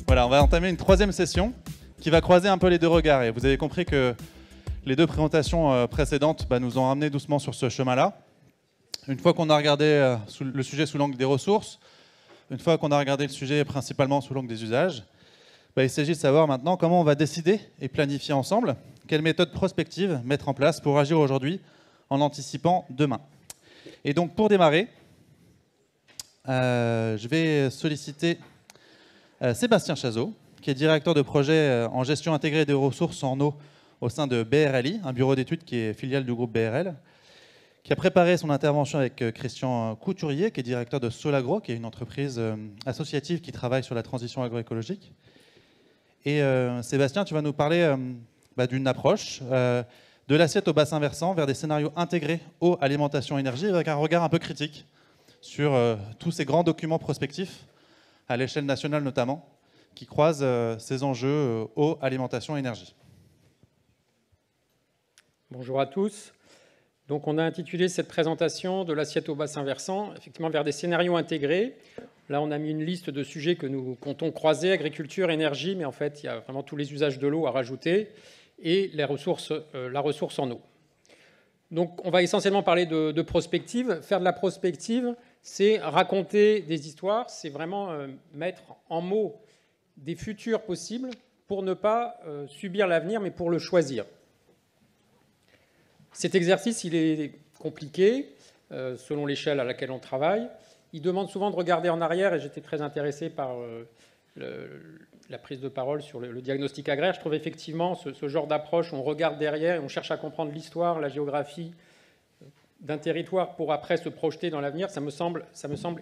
Voilà, on va entamer une troisième session qui va croiser un peu les deux regards. Et vous avez compris que les deux présentations précédentes nous ont ramené doucement sur ce chemin-là. Une fois qu'on a regardé le sujet sous l'angle des ressources, une fois qu'on a regardé le sujet principalement sous l'angle des usages, il s'agit de savoir maintenant comment on va décider et planifier ensemble quelle méthode prospective mettre en place pour agir aujourd'hui en anticipant demain. Et donc pour démarrer, je vais solliciter Sébastien Chazot, qui est directeur de projet en gestion intégrée des ressources en eau au sein de BRLI, un bureau d'études qui est filiale du groupe BRL, qui a préparé son intervention avec Christian Couturier, qui est directeur de Solagro, qui est une entreprise associative qui travaille sur la transition agroécologique. Et Sébastien, tu vas nous parler d'une approche de l'assiette au bassin versant vers des scénarios intégrés eau, alimentation, énergie, avec un regard un peu critique sur tous ces grands documents prospectifs, à l'échelle nationale notamment, qui croisent ces enjeux eau, alimentation, énergie. Bonjour à tous. Donc on a intitulé cette présentation de l'assiette au bassin versant, effectivement vers des scénarios intégrés. Là on a mis une liste de sujets que nous comptons croiser, agriculture, énergie, mais en fait il y a vraiment tous les usages de l'eau à rajouter, et la ressource en eau. Donc on va essentiellement parler de prospective. Faire de la prospective, c'est raconter des histoires, c'est vraiment mettre en mots des futurs possibles pour ne pas subir l'avenir, mais pour le choisir. Cet exercice, il est compliqué, selon l'échelle à laquelle on travaille. Il demande souvent de regarder en arrière, et j'étais très intéressé par la prise de parole sur le diagnostic agraire. Je trouve effectivement ce genre d'approche, on regarde derrière et on cherche à comprendre l'histoire, la géographie d'un territoire pour après se projeter dans l'avenir, ça me semble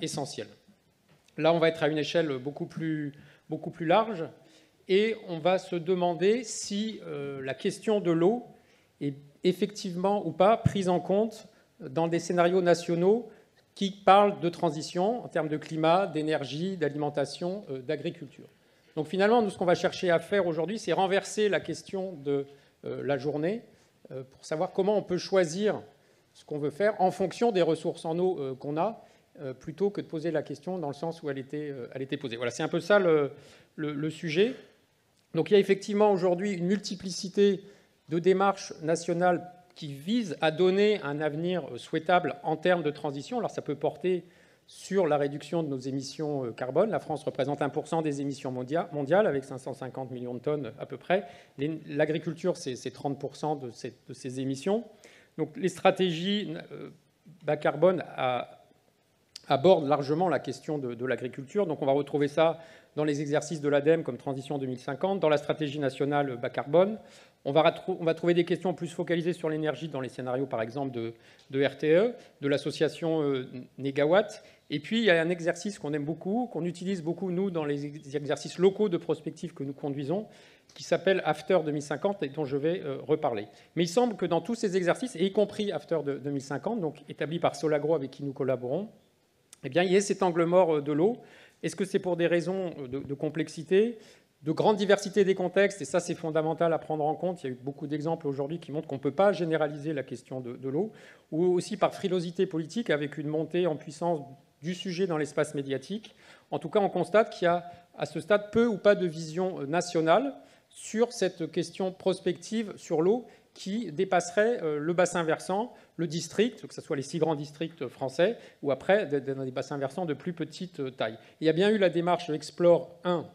essentiel. Là, on va être à une échelle beaucoup plus large, et on va se demander si la question de l'eau est effectivement ou pas prise en compte dans des scénarios nationaux qui parlent de transition en termes de climat, d'énergie, d'alimentation, d'agriculture. Donc finalement, nous, ce qu'on va chercher à faire aujourd'hui, c'est renverser la question de la journée pour savoir comment on peut choisir ce qu'on veut faire en fonction des ressources en eau qu'on a, plutôt que de poser la question dans le sens où elle était posée. Voilà, c'est un peu ça le sujet. Donc il y a effectivement aujourd'hui une multiplicité de démarches nationales qui visent à donner un avenir souhaitable en termes de transition. Alors ça peut porter sur la réduction de nos émissions carbone. La France représente 1% des émissions mondiales avec 550 millions de tonnes à peu près. L'agriculture, c'est 30% de ces émissions. Donc les stratégies bas carbone abordent largement la question de l'agriculture. Donc on va retrouver ça dans les exercices de l'ADEME comme Transition 2050, dans la stratégie nationale bas carbone. On va trouver des questions plus focalisées sur l'énergie dans les scénarios, par exemple, de RTE, de l'association Négawatt. Et puis, il y a un exercice qu'on aime beaucoup, qu'on utilise beaucoup, nous, dans les exercices locaux de prospective que nous conduisons, qui s'appelle After 2050 et dont je vais reparler. Mais il semble que dans tous ces exercices, et y compris After 2050, donc établi par Solagro avec qui nous collaborons, eh bien, il y a cet angle mort de l'eau. Est-ce que c'est pour des raisons de complexité, de grande diversité des contextes, et ça c'est fondamental à prendre en compte. Il y a eu beaucoup d'exemples aujourd'hui qui montrent qu'on ne peut pas généraliser la question de l'eau, ou aussi par frilosité politique avec une montée en puissance du sujet dans l'espace médiatique. En tout cas, on constate qu'il y a à ce stade peu ou pas de vision nationale sur cette question prospective sur l'eau qui dépasserait le bassin versant, le district, que ce soit les 6 grands districts français, ou après dans des bassins versants de plus petite taille. Il y a bien eu la démarche Explore 1,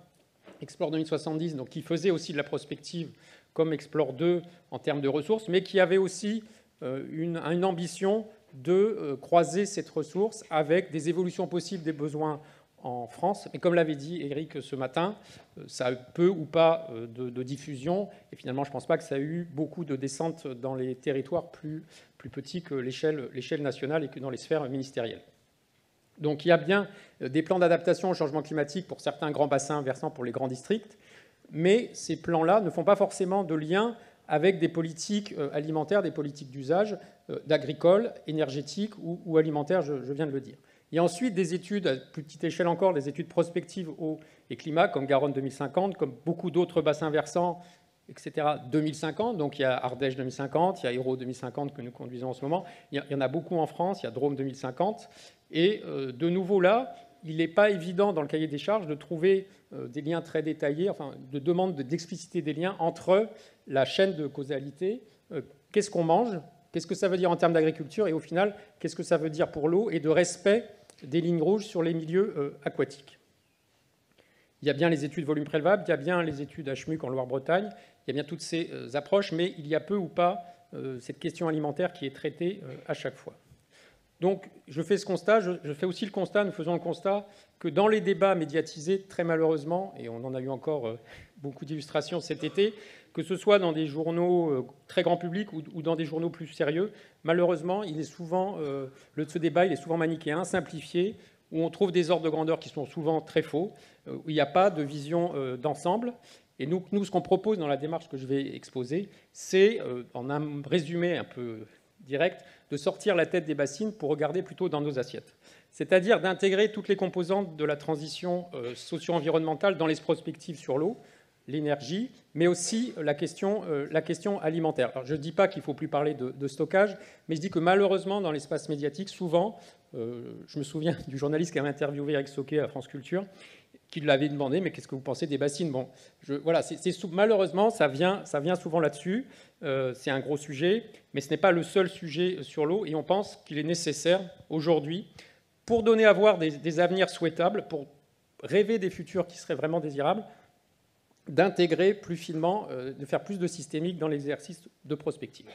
Explore 2070, donc qui faisait aussi de la prospective comme Explore 2 en termes de ressources, mais qui avait aussi une ambition de croiser cette ressource avec des évolutions possibles des besoins en France. Mais comme l'avait dit Eric ce matin, ça a peu ou pas de diffusion. Et finalement, je ne pense pas que ça a eu beaucoup de descente dans les territoires plus petits que l'échelle nationale et que dans les sphères ministérielles. Donc il y a bien des plans d'adaptation au changement climatique pour certains grands bassins versants pour les grands districts, mais ces plans-là ne font pas forcément de lien avec des politiques alimentaires, des politiques d'usage, d'agricoles, énergétiques ou alimentaires, je viens de le dire. Il y a ensuite des études, à plus petite échelle encore, des études prospectives eau et climat, comme Garonne 2050, comme beaucoup d'autres bassins versants, etc. 2050. Donc il y a Ardèche 2050, il y a Hérault 2050 que nous conduisons en ce moment. Il y en a beaucoup en France, il y a Drôme 2050. Et de nouveau là, il n'est pas évident dans le cahier des charges de trouver des liens très détaillés, enfin de demande d'expliciter des liens entre la chaîne de causalité, qu'est-ce qu'on mange, qu'est-ce que ça veut dire en termes d'agriculture et au final, qu'est-ce que ça veut dire pour l'eau et de respect des lignes rouges sur les milieux aquatiques. Il y a bien les études volume prélevable, il y a bien les études HMUC en Loire-Bretagne, il y a bien toutes ces approches, mais il y a peu ou pas cette question alimentaire qui est traitée à chaque fois. Donc, je fais ce constat, je fais aussi le constat, nous faisons le constat que dans les débats médiatisés, très malheureusement, et on en a eu encore beaucoup d'illustrations cet été, que ce soit dans des journaux très grand public ou dans des journaux plus sérieux, malheureusement, il est souvent, ce débat il est souvent manichéen, simplifié, où on trouve des ordres de grandeur qui sont souvent très faux, où il n'y a pas de vision d'ensemble. Et nous, ce qu'on propose dans la démarche que je vais exposer, c'est, en un résumé un peu direct, de sortir la tête des bassines pour regarder plutôt dans nos assiettes. C'est-à-dire d'intégrer toutes les composantes de la transition socio-environnementale dans les prospectives sur l'eau, l'énergie, mais aussi la question alimentaire. Alors, je ne dis pas qu'il ne faut plus parler de stockage, mais je dis que malheureusement, dans l'espace médiatique, souvent, je me souviens du journaliste qui avait interviewé Eric Soquet à France Culture, qui lui avait demandé « mais qu'est-ce que vous pensez des bassines ?» Bon, voilà, malheureusement, ça vient souvent là-dessus. C'est un gros sujet, mais ce n'est pas le seul sujet sur l'eau, et on pense qu'il est nécessaire aujourd'hui, pour donner à voir des avenirs souhaitables, pour rêver des futurs qui seraient vraiment désirables, d'intégrer plus finement, de faire plus de systémique dans l'exercice de prospective.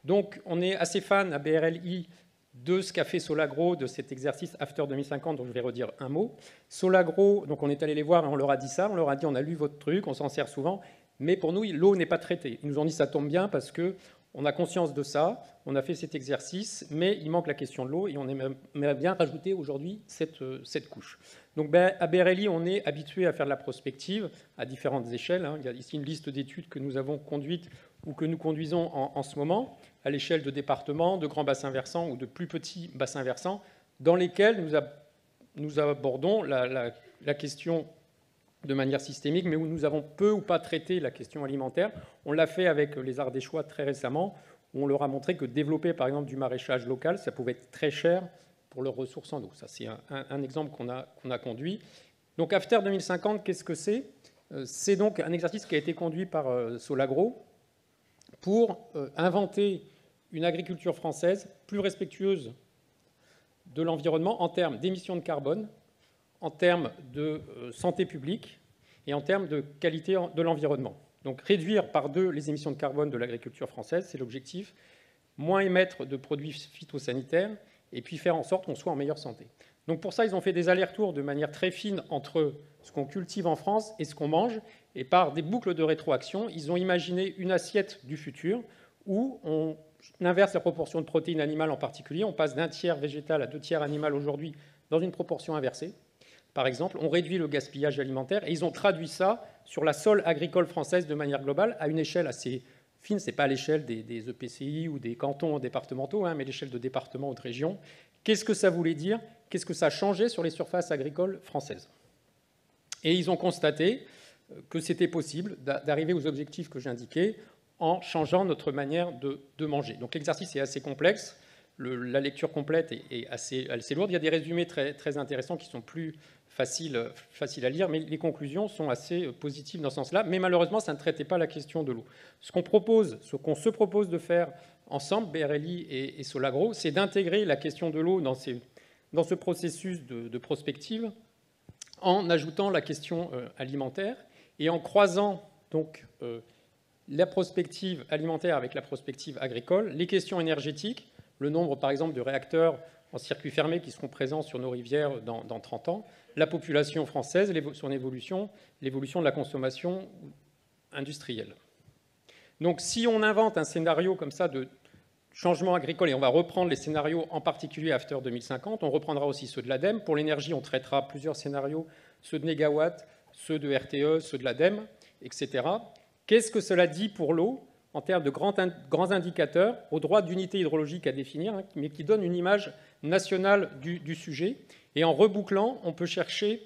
Donc, on est assez fan à BRLI de ce qu'a fait Solagro, de cet exercice After 2050, dont je vais redire un mot. Solagro, donc on est allé les voir et on leur a dit ça, on leur a dit on a lu votre truc, on s'en sert souvent, mais pour nous, l'eau n'est pas traitée. Ils nous ont dit ça tombe bien parce qu'on a conscience de ça, on a fait cet exercice, mais il manque la question de l'eau et on aimerait bien rajouter aujourd'hui cette couche. Donc à BRLI, on est habitué à faire de la prospective à différentes échelles. Il y a ici une liste d'études que nous avons conduites ou que nous conduisons en ce moment, à l'échelle de départements, de grands bassins versants ou de plus petits bassins versants, dans lesquels nous abordons la question de manière systémique, mais où nous avons peu ou pas traité la question alimentaire. On l'a fait avec les Ardéchois très récemment, où on leur a montré que développer par exemple du maraîchage local, ça pouvait être très cher pour leurs ressources en eau. Ça, c'est un exemple qu'on a conduit. Donc After 2050, qu'est-ce que c'est ? C'est donc un exercice qui a été conduit par Solagro pour inventer une agriculture française plus respectueuse de l'environnement en termes d'émissions de carbone, en termes de santé publique et en termes de qualité de l'environnement. Donc réduire par 2 les émissions de carbone de l'agriculture française, c'est l'objectif, moins émettre de produits phytosanitaires et puis faire en sorte qu'on soit en meilleure santé. Donc pour ça, ils ont fait des allers-retours de manière très fine entre ce qu'on cultive en France et ce qu'on mange, et par des boucles de rétroaction, ils ont imaginé une assiette du futur où on inverse la proportion de protéines animales en particulier, on passe d'un tiers végétal à 2 tiers animal aujourd'hui dans une proportion inversée. Par exemple, on réduit le gaspillage alimentaire et ils ont traduit ça sur la sol agricole française de manière globale à une échelle assez fine. Ce n'est pas à l'échelle des EPCI ou des cantons départementaux, mais l'échelle de départements ou de régions. Qu'est-ce que ça voulait dire? Qu'est-ce que ça changeait sur les surfaces agricoles françaises? Et ils ont constaté que c'était possible d'arriver aux objectifs que j'indiquais en changeant notre manière de manger. Donc l'exercice est assez complexe. La lecture complète est assez lourde. Il y a des résumés très, très intéressants qui sont plus faciles à lire, mais les conclusions sont assez positives dans ce sens-là. Mais malheureusement, ça ne traitait pas la question de l'eau. Ce qu'on se propose de faire ensemble, BRLI et Solagro, c'est d'intégrer la question de l'eau dans ce processus de prospective en ajoutant la question alimentaire et en croisant donc la prospective alimentaire avec la prospective agricole, les questions énergétiques, le nombre, par exemple, de réacteurs en circuit fermé qui seront présents sur nos rivières dans 30 ans, la population française, son évolution, l'évolution de la consommation industrielle. Donc, si on invente un scénario comme ça de changement agricole, et on va reprendre les scénarios en particulier After 2050, on reprendra aussi ceux de l'ADEME. Pour l'énergie, on traitera plusieurs scénarios, ceux de Négawatt, ceux de RTE, ceux de l'ADEME, etc. Qu'est-ce que cela dit pour l'eau en termes de grands indicateurs, au droit d'unité hydrologique à définir, mais qui donne une image nationale du sujet. Et en rebouclant, on peut chercher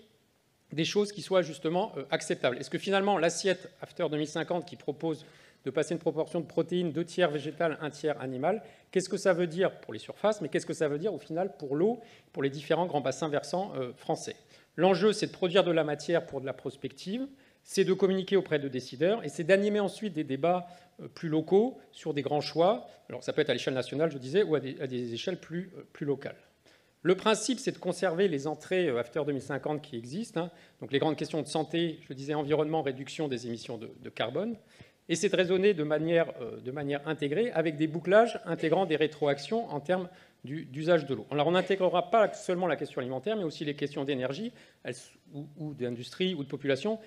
des choses qui soient justement acceptables. Est-ce que finalement l'assiette After 2050 qui propose de passer une proportion de protéines 2/3 végétales, 1/3 animales, qu'est-ce que ça veut dire pour les surfaces, mais qu'est-ce que ça veut dire au final pour l'eau, pour les différents grands bassins versants français? L'enjeu, c'est de produire de la matière pour de la prospective, c'est de communiquer auprès de décideurs et c'est d'animer ensuite des débats plus locaux sur des grands choix. Alors ça peut être à l'échelle nationale, je disais, ou à des échelles plus locales. Le principe, c'est de conserver les entrées After 2050 qui existent, donc les grandes questions de santé, je le disais, environnement, réduction des émissions de carbone, et c'est de raisonner de manière intégrée avec des bouclages intégrant des rétroactions en termes d'usage de l'eau. Alors on n'intégrera pas seulement la question alimentaire, mais aussi les questions d'énergie ou d'industrie ou de population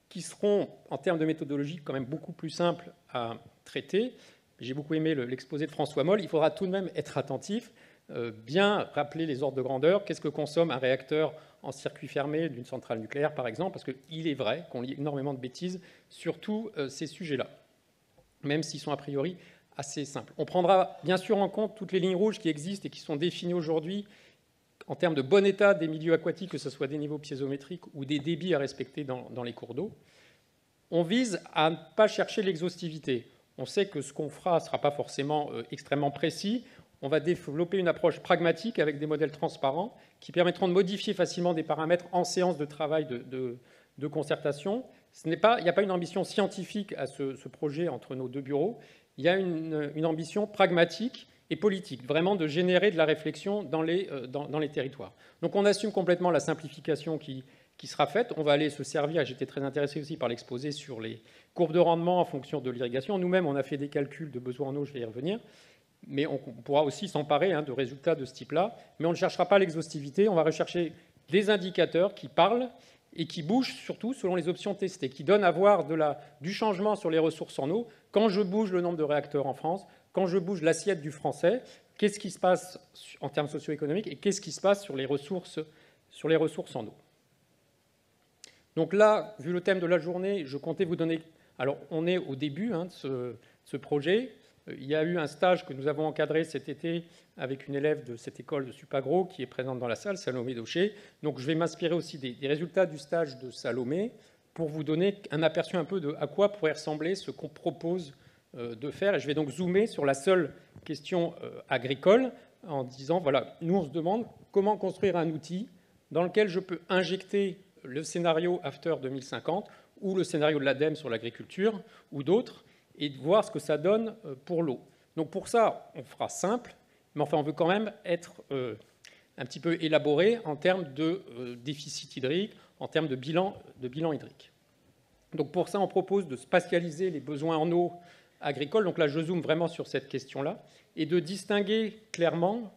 qui seront, en termes de méthodologie, quand même beaucoup plus simples à traiter. J'ai beaucoup aimé l'exposé de François Moll. Il faudra tout de même être attentif, bien rappeler les ordres de grandeur. Qu'est-ce que consomme un réacteur en circuit fermé d'une centrale nucléaire, par exemple, parce qu'il est vrai qu'on lit énormément de bêtises sur tous ces sujets-là, même s'ils sont a priori assez simples. On prendra bien sûr en compte toutes les lignes rouges qui existent et qui sont définies aujourd'hui en termes de bon état des milieux aquatiques, que ce soit des niveaux piézométriques ou des débits à respecter dans les cours d'eau. On vise à ne pas chercher l'exhaustivité. On sait que ce qu'on fera ne sera pas forcément extrêmement précis. On va développer une approche pragmatique avec des modèles transparents qui permettront de modifier facilement des paramètres en séance de travail de concertation. Il n'y a pas une ambition scientifique à ce projet entre nos deux bureaux. Il y a une ambition pragmatique et politique, vraiment de générer de la réflexion dans les territoires. Donc on assume complètement la simplification qui sera faite. On va aller se servir, et j'étais très intéressé aussi par l'exposé sur les courbes de rendement en fonction de l'irrigation. Nous-mêmes, on a fait des calculs de besoins en eau, je vais y revenir. Mais on pourra aussi s'emparer de résultats de ce type-là. Mais on ne cherchera pas l'exhaustivité, on va rechercher des indicateurs qui parlent et qui bougent surtout selon les options testées, qui donnent à voir du changement sur les ressources en eau. Quand je bouge le nombre de réacteurs en France, quand je bouge l'assiette du français, qu'est-ce qui se passe en termes socio-économiques et qu'est-ce qui se passe sur les ressources en eau. Donc là, vu le thème de la journée, je comptais vous donner... Alors, on est au début de ce projet. Il y a eu un stage que nous avons encadré cet été avec une élève de cette école de Supagro qui est présente dans la salle, Salomé Daucher. Donc je vais m'inspirer aussi des résultats du stage de Salomé pour vous donner un aperçu un peu de à quoi pourrait ressembler ce qu'on propose de faire. Et je vais donc zoomer sur la seule question agricole en disant, voilà, nous on se demande comment construire un outil dans lequel je peux injecter le scénario After 2050 ou le scénario de l'ADEME sur l'agriculture ou d'autres, et de voir ce que ça donne pour l'eau. Donc pour ça, on fera simple, mais enfin on veut quand même être un petit peu élaboré en termes de déficit hydrique, en termes de bilan hydrique. Donc pour ça, on propose de spatialiser les besoins en eau agricole, donc là je zoome vraiment sur cette question-là, et de distinguer clairement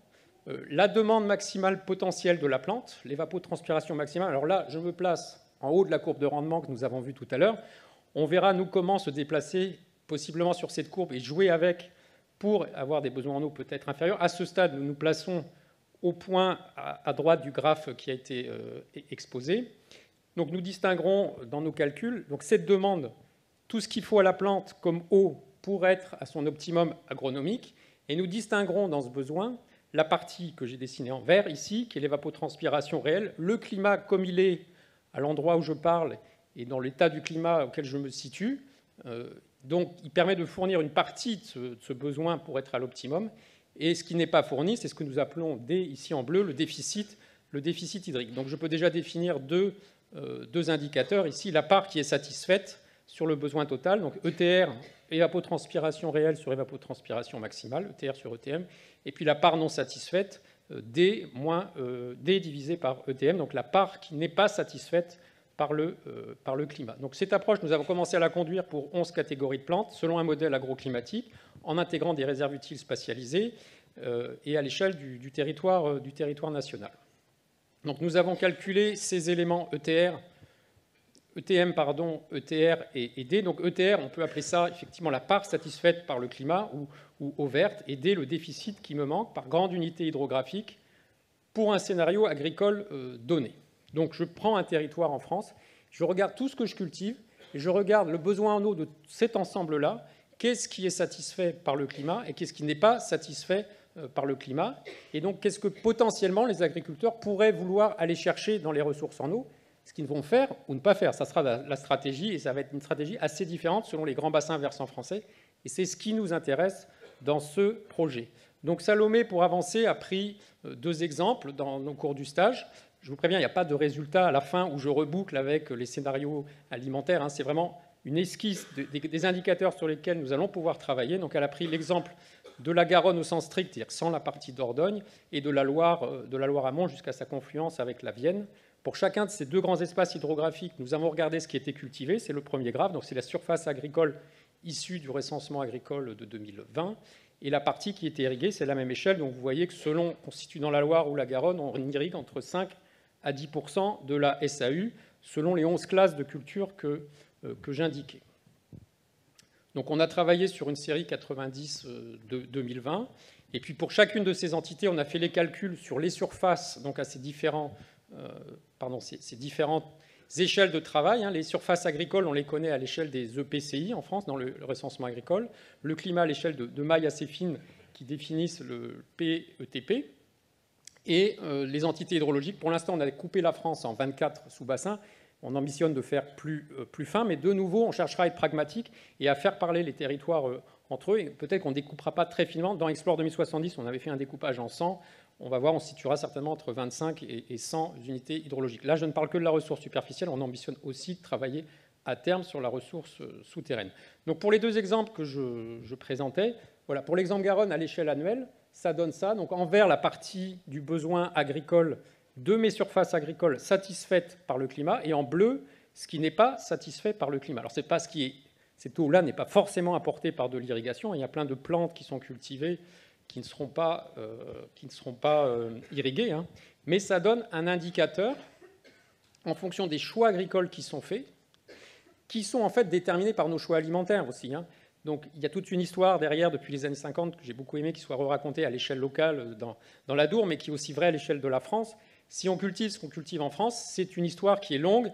la demande maximale potentielle de la plante, l'évapotranspiration maximale. Alors là, je me place en haut de la courbe de rendement que nous avons vue tout à l'heure. On verra, nous, comment se déplacer possiblement sur cette courbe et jouer avec pour avoir des besoins en eau peut-être inférieurs. À ce stade, nous nous plaçons au point à droite du graphe qui a été exposé. Donc nous distinguerons dans nos calculs donc cette demande, tout ce qu'il faut à la plante comme eau pour être à son optimum agronomique, et nous distinguerons dans ce besoin la partie que j'ai dessinée en vert ici, qui est l'évapotranspiration réelle, le climat comme il est à l'endroit où je parle et dans l'état du climat auquel je me situe. Donc, il permet de fournir une partie de ce besoin pour être à l'optimum. Et ce qui n'est pas fourni, c'est ce que nous appelons ici en bleu le déficit hydrique. Donc, je peux déjà définir deux indicateurs. Ici, la part qui est satisfaite sur le besoin total. Donc, ETR, évapotranspiration réelle sur évapotranspiration maximale, ETR sur ETM. Et puis, la part non satisfaite, D divisé par ETM. Donc, la part qui n'est pas satisfaite par le climat. Donc cette approche, nous avons commencé à la conduire pour 11 catégories de plantes, selon un modèle agroclimatique, en intégrant des réserves utiles spatialisées et à l'échelle du territoire national. Donc nous avons calculé ces éléments ETM, ETR et D. Donc ETR, on peut appeler ça effectivement la part satisfaite par le climat ou eau verte, et D, le déficit qui me manque par grande unité hydrographique pour un scénario agricole donné. Donc je prends un territoire en France, je regarde tout ce que je cultive, et je regarde le besoin en eau de cet ensemble-là, qu'est-ce qui est satisfait par le climat et qu'est-ce qui n'est pas satisfait par le climat, et donc qu'est-ce que potentiellement les agriculteurs pourraient vouloir aller chercher dans les ressources en eau. ce qu'ils vont faire ou ne pas faire. Ça sera la stratégie, et ça va être une stratégie assez différente selon les grands bassins versants français. Et c'est ce qui nous intéresse dans ce projet. Donc Salomé, pour avancer, a pris 2 exemples dans nos cours du stage. Je vous préviens, il n'y a pas de résultat à la fin où je reboucle avec les scénarios alimentaires. C'est vraiment une esquisse des indicateurs sur lesquels nous allons pouvoir travailler. Donc elle a pris l'exemple de la Garonne au sens strict, c'est-à-dire sans la partie Dordogne, et de la Loire amont jusqu'à sa confluence avec la Vienne. Pour chacun de ces 2 grands espaces hydrographiques, nous avons regardé ce qui était cultivé. C'est le premier graphe, donc c'est la surface agricole issue du recensement agricole de 2020. Et la partie qui était irriguée, c'est la même échelle. Donc vous voyez que selon qu'on se situe dans la Loire ou la Garonne, on irrigue entre 5 à 10% de la SAU, selon les 11 classes de culture que j'indiquais. Donc on a travaillé sur une série 90 de 2020. Et puis pour chacune de ces entités, on a fait les calculs sur les surfaces, donc à ces différentes échelles de travail. Les surfaces agricoles, on les connaît à l'échelle des EPCI en France, dans le recensement agricole. Le climat à l'échelle de mailles assez fines qui définissent le PETP. Et les entités hydrologiques, pour l'instant, on a coupé la France en 24 sous-bassins. On ambitionne de faire plus fin, mais de nouveau, on cherchera à être pragmatique et à faire parler les territoires entre eux. Et peut-être qu'on ne découpera pas très finement. Dans Explore 2070, on avait fait un découpage en 100. On va voir, on se situera certainement entre 25 et 100 unités hydrologiques. Là, je ne parle que de la ressource superficielle. On ambitionne aussi de travailler à terme sur la ressource souterraine. Donc pour les 2 exemples que je présentais, voilà, pour l'exemple Garonne à l'échelle annuelle, ça donne ça. Donc en vert, la partie du besoin agricole de mes surfaces agricoles satisfaites par le climat, et en bleu, ce qui n'est pas satisfait par le climat. Alors, cette eau-là n'est pas forcément apportée par de l'irrigation. Il y a plein de plantes qui sont cultivées qui ne seront pas irriguées, mais ça donne un indicateur en fonction des choix agricoles qui sont faits, qui sont en fait déterminés par nos choix alimentaires aussi. Donc il y a toute une histoire derrière depuis les années 50 que j'ai beaucoup aimé qui soit racontée à l'échelle locale dans l'Adour, mais qui est aussi vraie à l'échelle de la France. Si on cultive ce qu'on cultive en France, c'est une histoire qui est longue,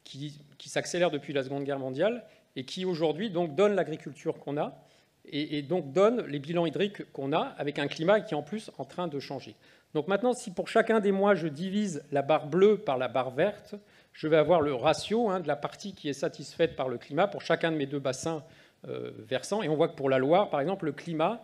qui s'accélère depuis la Seconde Guerre mondiale et qui aujourd'hui donc donne l'agriculture qu'on a et donc donne les bilans hydriques qu'on a avec un climat qui est en plus en train de changer. Donc maintenant, si pour chacun des mois je divise la barre bleue par la barre verte, je vais avoir le ratio de la partie qui est satisfaite par le climat pour chacun de mes 2 bassins versants. Et on voit que pour la Loire, par exemple, le climat,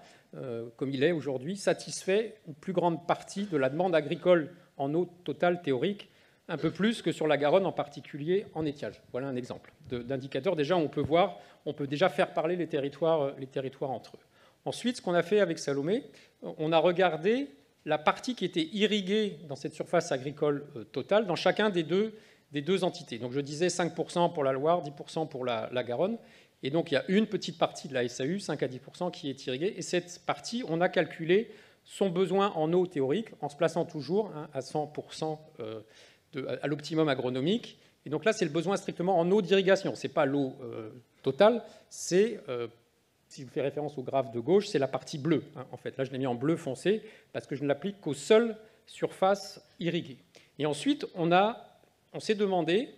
comme il est aujourd'hui, satisfait une plus grande partie de la demande agricole en eau totale théorique, un peu plus que sur la Garonne, en particulier en étiage. Voilà un exemple d'indicateur. Déjà, on peut déjà faire parler les territoires entre eux. Ensuite, ce qu'on a fait avec Salomé, on a regardé la partie qui était irriguée dans cette surface agricole totale dans chacun des deux entités. Donc je disais 5% pour la Loire, 10% pour la Garonne. Et donc il y a une petite partie de la SAU, 5 à 10%, qui est irriguée. Et cette partie, on a calculé son besoin en eau théorique en se plaçant toujours à 100% à l'optimum agronomique. Et donc là, c'est le besoin strictement en eau d'irrigation. Ce n'est pas l'eau totale, c'est, si je vous fais référence au graphe de gauche, c'est la partie bleue. En fait, là, je l'ai mis en bleu foncé parce que je ne l'applique qu'aux seules surfaces irriguées. Et ensuite, on s'est demandé,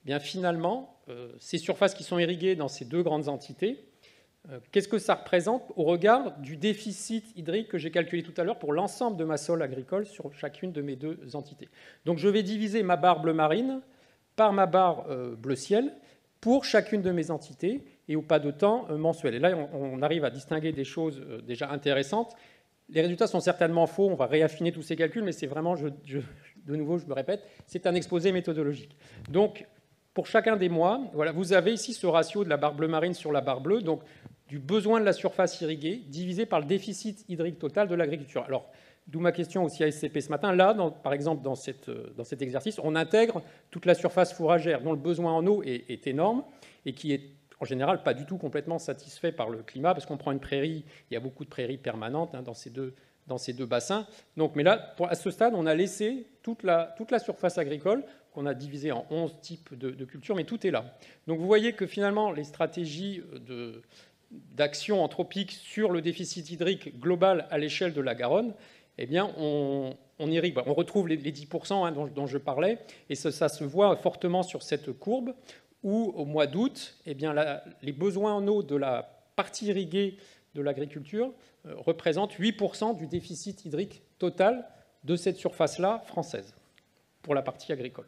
bien finalement, ces surfaces qui sont irriguées dans ces 2 grandes entités, qu'est-ce que ça représente au regard du déficit hydrique que j'ai calculé tout à l'heure pour l'ensemble de ma sol agricole sur chacune de mes 2 entités. Donc je vais diviser ma barre bleu marine par ma barre bleu ciel pour chacune de mes entités et au pas de temps mensuel. Et là, on arrive à distinguer des choses déjà intéressantes. Les résultats sont certainement faux, on va réaffiner tous ces calculs, mais c'est vraiment, de nouveau, je me répète, c'est un exposé méthodologique. Donc, pour chacun des mois, voilà, vous avez ici ce ratio de la barre bleu marine sur la barre bleue, donc du besoin de la surface irriguée divisé par le déficit hydrique total de l'agriculture. Alors, d'où ma question aussi à SCP ce matin. Là, par exemple, dans cet exercice, on intègre toute la surface fourragère dont le besoin en eau est énorme et qui est en général pas du tout complètement satisfait par le climat, parce qu'on prend une prairie, il y a beaucoup de prairies permanentes dans ces deux bassins. Donc, mais là, à ce stade, on a laissé toute la surface agricole qu'on a divisée en 11 types de cultures, mais tout est là. Donc vous voyez que finalement, les stratégies d'action anthropique sur le déficit hydrique global à l'échelle de la Garonne, eh bien, on irrigue. On retrouve les 10% dont je parlais, et ça se voit fortement sur cette courbe, où au mois d'août, eh bien, les besoins en eau de la partie irriguée de l'agriculture représentent 8% du déficit hydrique total de cette surface-là française, pour la partie agricole.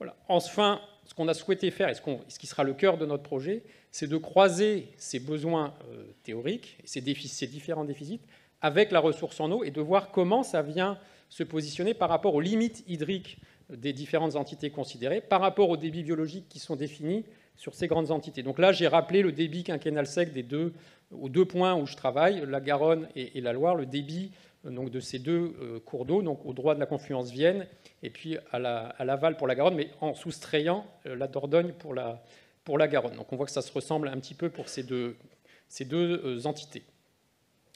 Voilà. Enfin, ce qu'on a souhaité faire, et ce qui sera le cœur de notre projet, c'est de croiser ces besoins théoriques, ces différents déficits, avec la ressource en eau, et de voir comment ça vient se positionner par rapport aux limites hydriques des différentes entités considérées, par rapport aux débits biologiques qui sont définis sur ces grandes entités. Donc là, j'ai rappelé le débit quinquennal sec aux deux points où je travaille, la Garonne et la Loire, le débit donc, de ces deux cours d'eau, donc au droit de la confluence Vienne, et puis à l'aval pour la Garonne, mais en soustrayant la Dordogne pour la Garonne. Donc on voit que ça se ressemble un petit peu pour ces deux entités.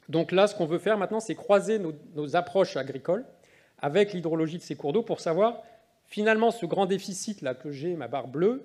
Donc là, ce qu'on veut faire maintenant, c'est croiser nos approches agricoles avec l'hydrologie de ces cours d'eau pour savoir, finalement, ce grand déficit-là que j'ai, ma barre bleue,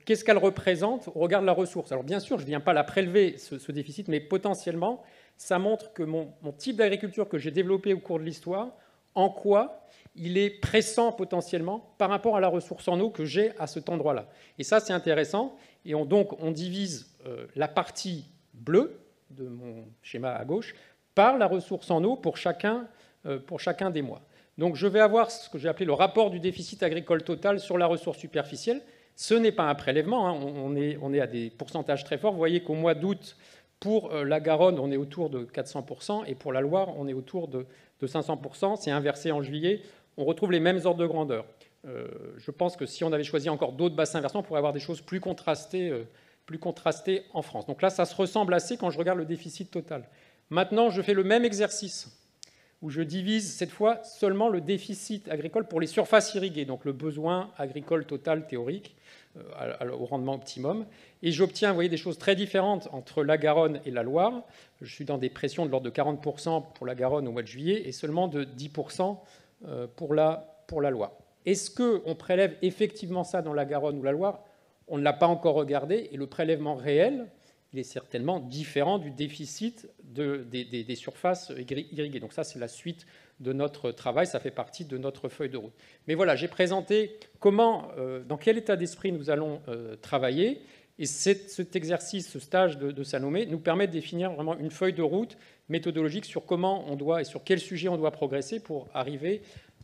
qu'est-ce qu'elle représente au regard de la ressource. Alors bien sûr, je ne viens pas la prélever, ce déficit, mais potentiellement, ça montre que mon type d'agriculture que j'ai développé au cours de l'histoire, en quoi il est pressant potentiellement par rapport à la ressource en eau que j'ai à cet endroit-là. Et ça, c'est intéressant. Et donc, on divise la partie bleue de mon schéma à gauche par la ressource en eau pour chacun des mois. Donc, je vais avoir ce que j'ai appelé le rapport du déficit agricole total sur la ressource superficielle. Ce n'est pas un prélèvement, hein. On est à des pourcentages très forts. Vous voyez qu'au mois d'août, pour la Garonne, on est autour de 400%, et pour la Loire, on est autour de 500%. C'est inversé en juillet. On retrouve les mêmes ordres de grandeur. Je pense que si on avait choisi encore d'autres bassins versants, on pourrait avoir des choses plus contrastées en France. Donc là, ça se ressemble assez quand je regarde le déficit total. Maintenant, je fais le même exercice où je divise cette fois seulement le déficit agricole pour les surfaces irriguées, donc le besoin agricole total théorique au rendement optimum. Et j'obtiens, vous voyez, des choses très différentes entre la Garonne et la Loire. Je suis dans des pressions de l'ordre de 40% pour la Garonne au mois de juillet et seulement de 10% pour la Loire. Est-ce qu'on prélève effectivement ça dans la Garonne ou la Loire? On ne l'a pas encore regardé, et le prélèvement réel, il est certainement différent du déficit des surfaces irriguées. Donc ça, c'est la suite de notre travail, ça fait partie de notre feuille de route. Mais voilà, j'ai présenté dans quel état d'esprit nous allons travailler, et cet exercice, ce stage de Salomé, nous permet de définir vraiment une feuille de route méthodologique sur comment on doit et sur quel sujet on doit progresser pour arriver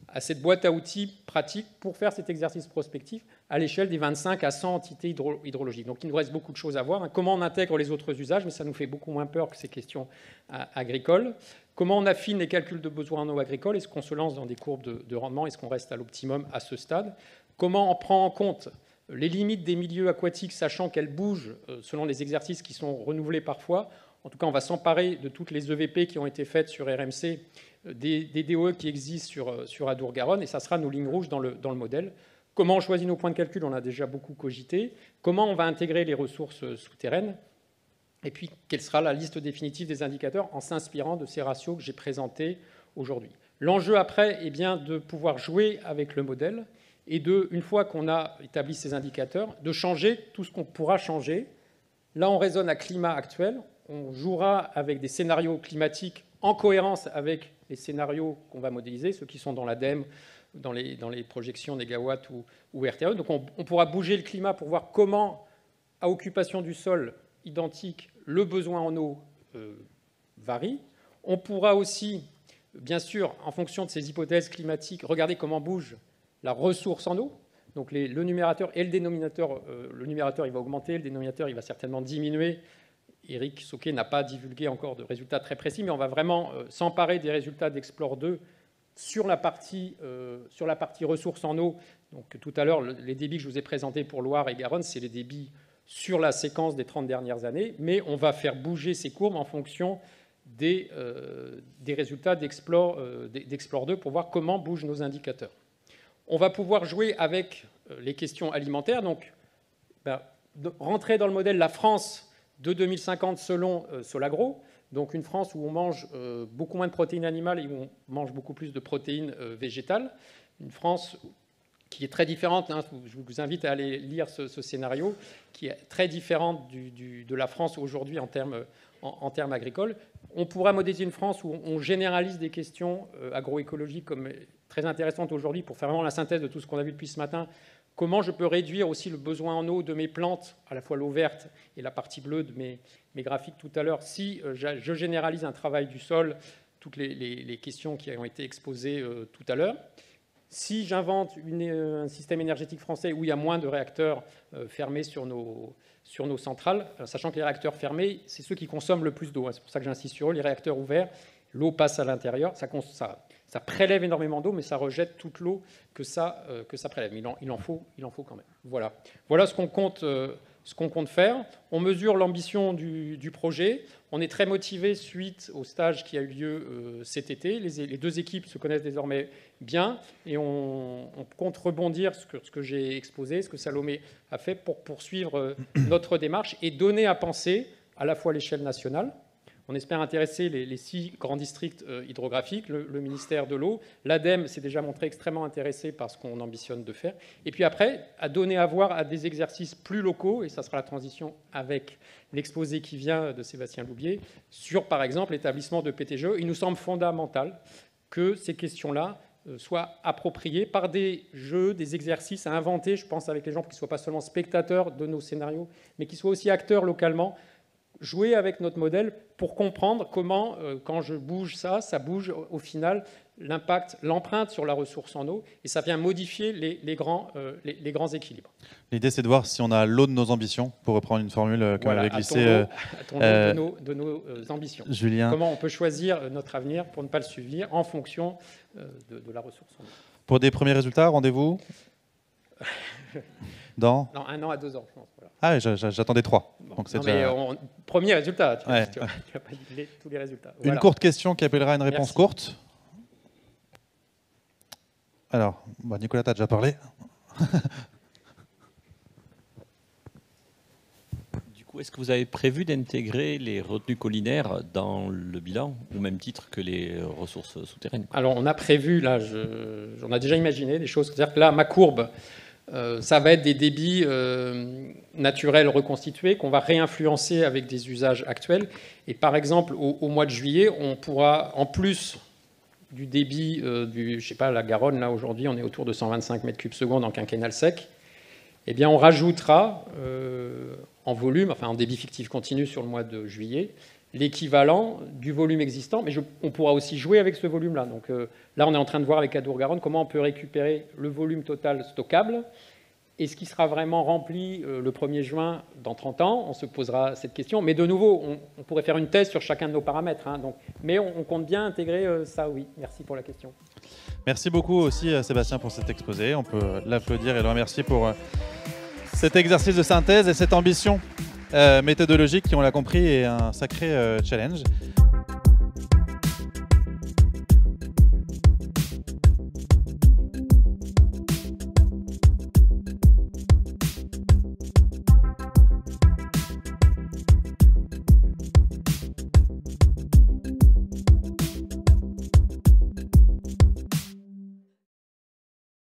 à cette boîte à outils pratique pour faire cet exercice prospectif à l'échelle des 25 à 100 entités hydrologiques. Donc il nous reste beaucoup de choses à voir. Comment on intègre les autres usages, mais ça nous fait beaucoup moins peur que ces questions agricoles. Comment on affine les calculs de besoins en eau agricole? Est-ce qu'on se lance dans des courbes de rendement? Est-ce qu'on reste à l'optimum à ce stade? Comment on prend en compte les limites des milieux aquatiques, sachant qu'elles bougent selon les exercices qui sont renouvelés parfois? En tout cas, on va s'emparer de toutes les EVP qui ont été faites sur RMC, des DOE qui existent sur Adour-Garonne, et ça sera nos lignes rouges dans le modèle. Comment on choisit nos points de calcul? On a déjà beaucoup cogité. Comment on va intégrer les ressources souterraines? Et puis, quelle sera la liste définitive des indicateurs en s'inspirant de ces ratios que j'ai présentés aujourd'hui? L'enjeu après est bien de pouvoir jouer avec le modèle et une fois qu'on a établi ces indicateurs, de changer tout ce qu'on pourra changer. Là, on raisonne à climat actuel. On jouera avec des scénarios climatiques en cohérence avec les scénarios qu'on va modéliser, ceux qui sont dans l'ADEME, dans les projections négawatts ou RTE. Donc on pourra bouger le climat pour voir comment, à occupation du sol identique, le besoin en eau varie. On pourra aussi, bien sûr, en fonction de ces hypothèses climatiques, regarder comment bouge la ressource en eau. Donc le numérateur et le dénominateur, le numérateur il va augmenter, le dénominateur il va certainement diminuer. Eric Sauquet n'a pas divulgué encore de résultats très précis, mais on va vraiment s'emparer des résultats d'Explore 2 sur la partie ressources en eau. Donc tout à l'heure, les débits que je vous ai présentés pour Loire et Garonne, c'est les débits sur la séquence des 30 dernières années, mais on va faire bouger ces courbes en fonction des résultats d'Explore 2 pour voir comment bougent nos indicateurs. On va pouvoir jouer avec les questions alimentaires, donc rentrer dans le modèle la France de 2050 selon Solagro, donc une France où on mange beaucoup moins de protéines animales et où on mange beaucoup plus de protéines végétales. Une France qui est très différente, hein, je vous invite à aller lire ce scénario, qui est très différente de la France aujourd'hui en termes agricoles. On pourra modéliser une France où on généralise des questions agroécologiques comme très intéressantes aujourd'hui pour faire vraiment la synthèse de tout ce qu'on a vu depuis ce matin. Comment je peux réduire aussi le besoin en eau de mes plantes, à la fois l'eau verte et la partie bleue de mes graphiques tout à l'heure, si je généralise un travail du sol, toutes les questions qui ont été exposées tout à l'heure. Si j'invente un système énergétique français où il y a moins de réacteurs fermés sur nos centrales, sachant que les réacteurs fermés, c'est ceux qui consomment le plus d'eau. C'est pour ça que j'insiste sur eux. Les réacteurs ouverts, l'eau passe à l'intérieur. Ça prélève énormément d'eau, mais ça rejette toute l'eau que ça prélève. Il en faut quand même. Voilà ce qu'on compte faire. On mesure l'ambition du projet. On est très motivé suite au stage qui a eu lieu cet été. Les deux équipes se connaissent désormais bien et on compte rebondir ce que j'ai exposé, ce que Salomé a fait pour poursuivre notre démarche et donner à penser à la fois à l'échelle nationale. On espère intéresser les 6 grands districts hydrographiques, le ministère de l'eau. L'ADEME s'est déjà montré extrêmement intéressé par ce qu'on ambitionne de faire. Et puis après, à donner à voir à des exercices plus locaux, et ça sera la transition avec l'exposé qui vient de Sébastien Loubier, sur, par exemple, l'établissement de PTGE. Il nous semble fondamental que ces questions-là soient appropriées par des jeux, des exercices à inventer, je pense, avec les gens, pour qu'ils ne soient pas seulement spectateurs de nos scénarios, mais qu'ils soient aussi acteurs localement, jouer avec notre modèle pour comprendre comment, quand je bouge ça bouge au final l'impact, l'empreinte sur la ressource en eau, et ça vient modifier les grands équilibres. L'idée, c'est de voir si on a l'eau de nos ambitions, pour reprendre une formule qu'on avait glissée. De nos ambitions. Julien. Comment on peut choisir notre avenir pour ne pas le subir en fonction de la ressource en eau. Pour des premiers résultats, rendez-vous dans 1 an à 2 ans, je pense. Voilà. Ah, j'attendais 3. Bon, donc c'est premier résultat, tu ouais. n'as pas dit tous les résultats. Une courte question qui appellera une réponse courte. Alors, Nicolas, tu as déjà parlé. Du coup, est-ce que vous avez prévu d'intégrer les retenues collinaires dans le bilan, au même titre que les ressources souterraines? Alors, on a prévu, là, on a déjà imaginé des choses. C'est-à-dire que là, ma courbe, ça va être des débits naturels reconstitués qu'on va réinfluencer avec des usages actuels. Et par exemple, au mois de juillet, on pourra, en plus du débit je sais pas, la Garonne, là aujourd'hui, on est autour de 125 mètres cubes secondes en quinquennal sec, eh bien on rajoutera en volume, enfin en débit fictif continu sur le mois de juillet, l'équivalent du volume existant, mais on pourra aussi jouer avec ce volume-là. Donc là, on est en train de voir avec Adour-Garonne comment on peut récupérer le volume total stockable. Et ce qui sera vraiment rempli le 1er juin dans 30 ans, on se posera cette question. Mais de nouveau, on pourrait faire une thèse sur chacun de nos paramètres. Mais on compte bien intégrer ça, oui. Merci pour la question. Merci beaucoup aussi Sébastien pour cet exposé. On peut l'applaudir et le remercier pour cet exercice de synthèse et cette ambition méthodologique qui, on l'a compris, est un sacré challenge.